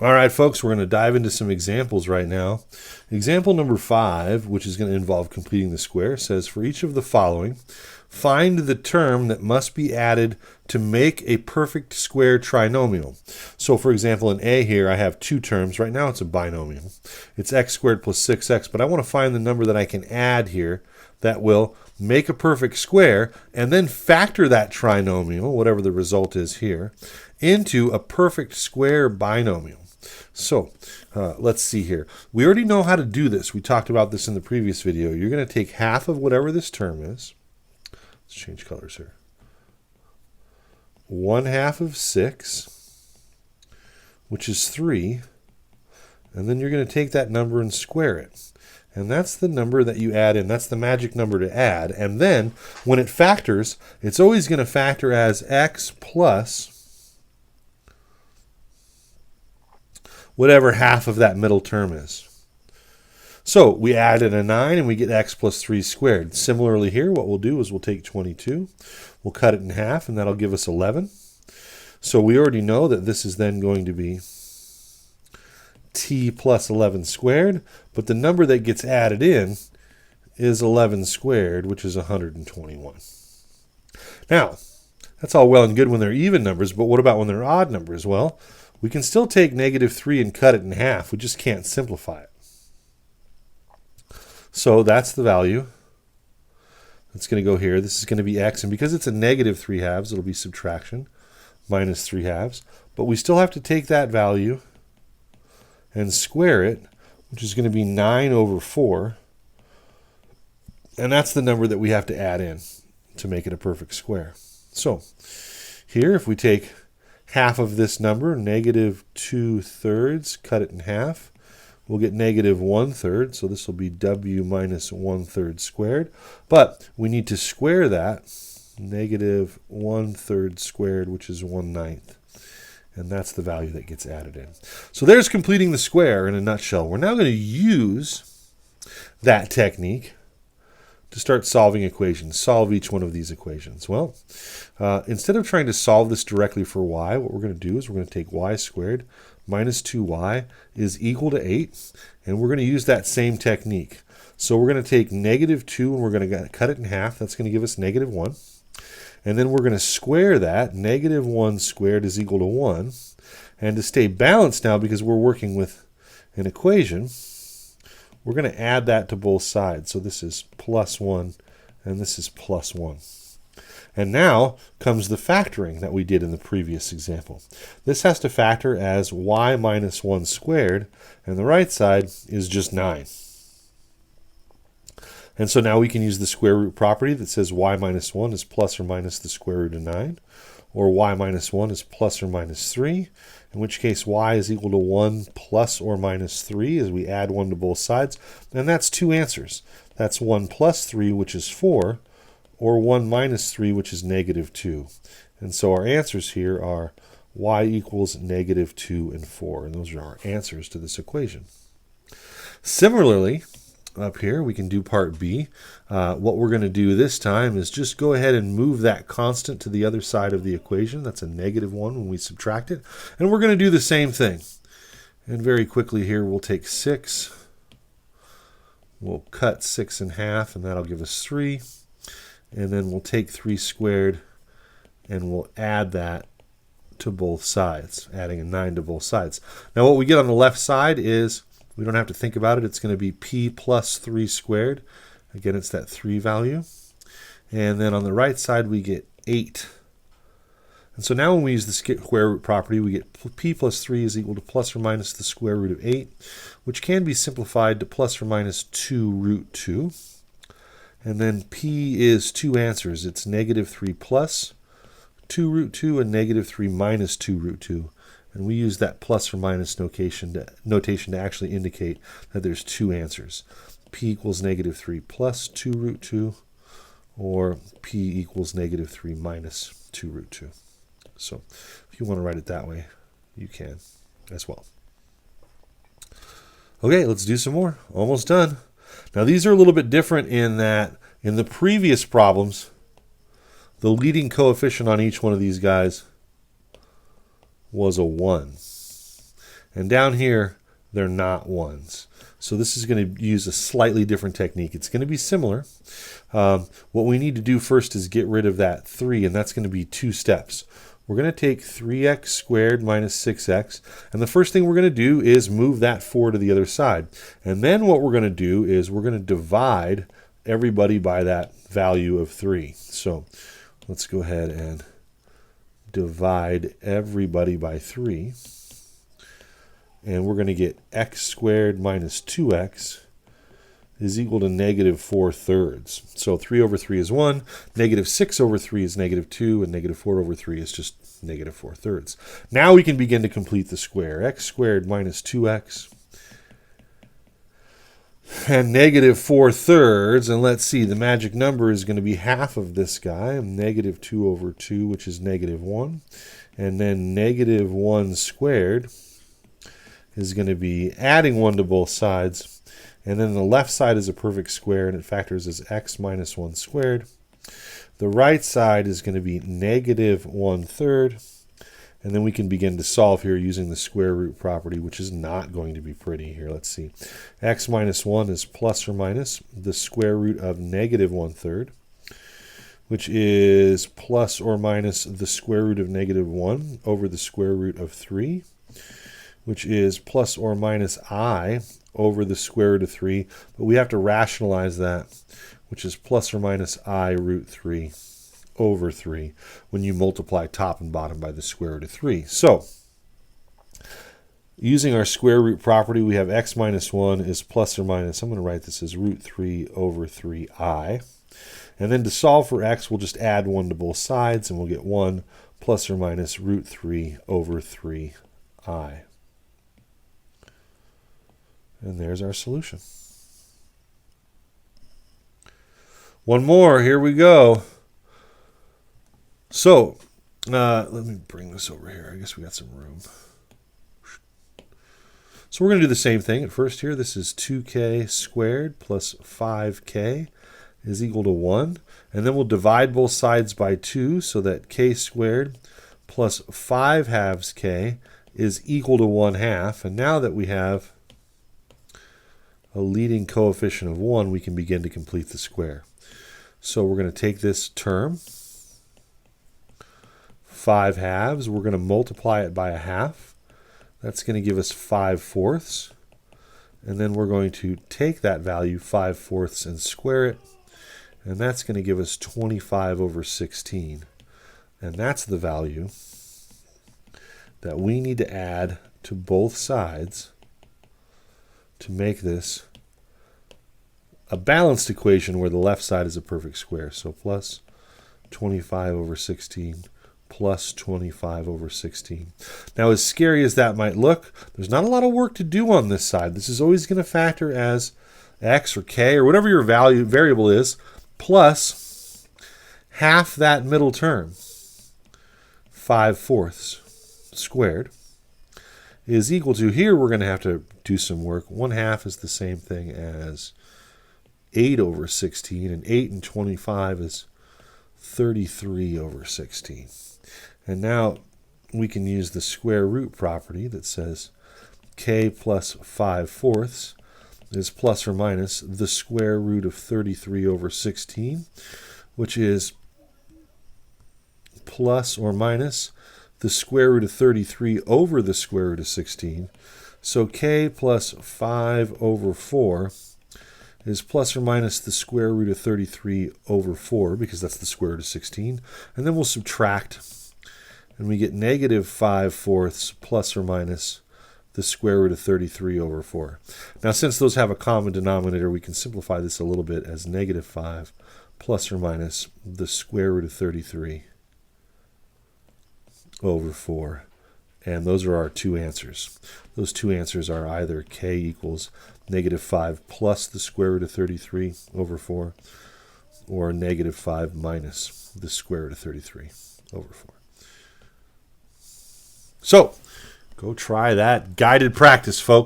All right, folks, we're going to dive into some examples right now. Example number 5, which is going to involve completing the square, says for each of the following, find the term that must be added to make a perfect square trinomial. So, for example, in A here, I have two terms. Right now, it's a binomial. It's x squared plus 6x, but I want to find the number that I can add here that will make a perfect square and then factor that trinomial, whatever the result is here, into a perfect square binomial. So let's see here. We already know how to do this. We talked about this in the previous video. You're going to take half of whatever this term is. Let's change colors here. 1/2 of 6, which is 3. And then you're going to take that number and square it. And that's the number that you add in. That's the magic number to add. And then when it factors, it's always going to factor as x plus whatever half of that middle term is. So we add in a 9 and we get x plus 3 squared. Similarly here, what we'll do is we'll take 22, we'll cut it in half, and that'll give us 11. So we already know that this is then going to be t plus 11 squared, but the number that gets added in is 11 squared, which is 121. Now, that's all well and good when they're even numbers, but what about when they're odd numbers? Well, we can still take -3 and cut it in half. We just can't simplify it. So that's the value. That's going to go here. This is going to be x, and because it's a -3/2, it'll be subtraction, minus 3/2. But we still have to take that value and square it, which is going to be 9/4. And that's the number that we have to add in to make it a perfect square. So here, if we take half of this number, -2/3, cut it in half, we'll get -1/3, so this will be w minus 1/3 squared. But we need to square that, -1/3 squared, which is 1/9. And that's the value that gets added in. So there's completing the square in a nutshell. We're now going to use that technique to start solving equations, solve each one of these equations. Well, instead of trying to solve this directly for y, what we're going to do is we're going to take y squared minus 2y is equal to 8, and we're going to use that same technique. So we're going to take -2 and we're going to cut it in half. That's going to give us -1. And then we're going to square that. -1 squared is equal to 1. And to stay balanced now, because we're working with an equation, we're going to add that to both sides. So this is +1 and this is +1. And now comes the factoring that we did in the previous example. This has to factor as y minus 1 squared, and the right side is just 9. And so now we can use the square root property that says y minus 1 is plus or minus the square root of 9, or y minus 1 is plus or minus 3, in which case y is equal to 1 plus or minus 3 as we add 1 to both sides. And that's two answers. That's 1 plus 3, which is 4, or 1 minus 3, which is -2. And so our answers here are y equals -2 and 4. And those are our answers to this equation. Similarly, up here, we can do part B. What we're going to do this time is just go ahead and move that constant to the other side of the equation. That's a -1 when we subtract it. And we're going to do the same thing. And very quickly here, we'll take 6. We'll cut 6 in half, and that'll give us 3. And then we'll take 3 squared, and we'll add that to both sides, adding a 9 to both sides. Now what we get on the left side is, we don't have to think about it, it's going to be p plus 3 squared. Again, it's that 3 value. And then on the right side, we get 8. And so now when we use the square root property, we get p plus 3 is equal to plus or minus the square root of 8, which can be simplified to plus or minus 2 root 2. And then p is two answers. It's -3 plus 2 root 2 and -3 minus 2 root 2. And we use that plus or minus notation to actually indicate that there's two answers. P equals -3 plus 2 root 2, or P equals -3 minus 2 root 2. So if you want to write it that way, you can as well. Okay, let's do some more. Almost done. Now these are a little bit different in that in the previous problems, the leading coefficient on each one of these guys was a 1. And down here, they're not 1s. So this is going to use a slightly different technique. It's going to be similar. What we need to do first is get rid of that 3, and that's going to be 2 steps. We're going to take 3x squared minus 6x, and the first thing we're going to do is move that 4 to the other side. And then what we're going to do is we're going to divide everybody by that value of 3. So let's go ahead and divide everybody by 3. And we're going to get x squared minus 2x is equal to negative 4/3. So 3 over 3 is 1, negative 6 over 3 is negative 2, and negative 4 over 3 is just negative 4/3. Now we can begin to complete the square. X squared minus 2x and negative 4/3. And let's see, the magic number is going to be half of this guy, negative 2 over 2, which is negative 1. And then negative 1 squared is going to be adding 1 to both sides. And then the left side is a perfect square, and it factors as x minus 1 squared. The right side is going to be negative 1/3. And then we can begin to solve here using the square root property, which is not going to be pretty here. Let's see. X minus 1 is plus or minus the square root of negative 1/3, which is plus or minus the square root of negative 1 over the square root of 3, which is plus or minus I over the square root of 3, but we have to rationalize that, which is plus or minus I root 3 over 3 when you multiply top and bottom by the square root of 3. So, using our square root property, we have x minus 1 is plus or minus, I'm going to write this as root 3 over 3i. And then to solve for x, we'll just add 1 to both sides, and we'll get 1 plus or minus root 3 over 3i. And there's our solution. One more, here we go. So, let me bring this over here. I guess we got some room. So we're going to do the same thing at first here. This is 2k squared plus 5k is equal to 1. And then we'll divide both sides by 2 so that k squared plus 5 halves k is equal to 1/2. And now that we have a leading coefficient of 1, we can begin to complete the square. So we're going to take this term, 5 halves, we're going to multiply it by a half. That's going to give us 5/4. And then we're going to take that value, 5/4, and square it. And that's going to give us 25 over 16. And that's the value that we need to add to both sides to make this a balanced equation where the left side is a perfect square. So plus 25 over 16 plus 25 over 16. Now, as scary as that might look, there's not a lot of work to do on this side. This is always going to factor as x or k or whatever your variable is, plus half that middle term, 5/4 squared, is equal to, here we're going to have to do some work. 1/2 is the same thing as 8 over 16, and 8 and 25 is 33 over 16. And now we can use the square root property that says k plus 5/4 is plus or minus the square root of 33 over 16, which is plus or minus the square root of 33 over the square root of 16. So k plus 5 over 4 is plus or minus the square root of 33 over 4, because that's the square root of 16. And then we'll subtract, and we get negative 5/4 plus or minus the square root of 33 over 4. Now, since those have a common denominator, we can simplify this a little bit as negative 5 plus or minus the square root of 33 over 4. And those are our two answers. Those two answers are either k equals negative 5 plus the square root of 33 over 4, or negative 5 minus the square root of 33 over 4. So, go try that guided practice, folks.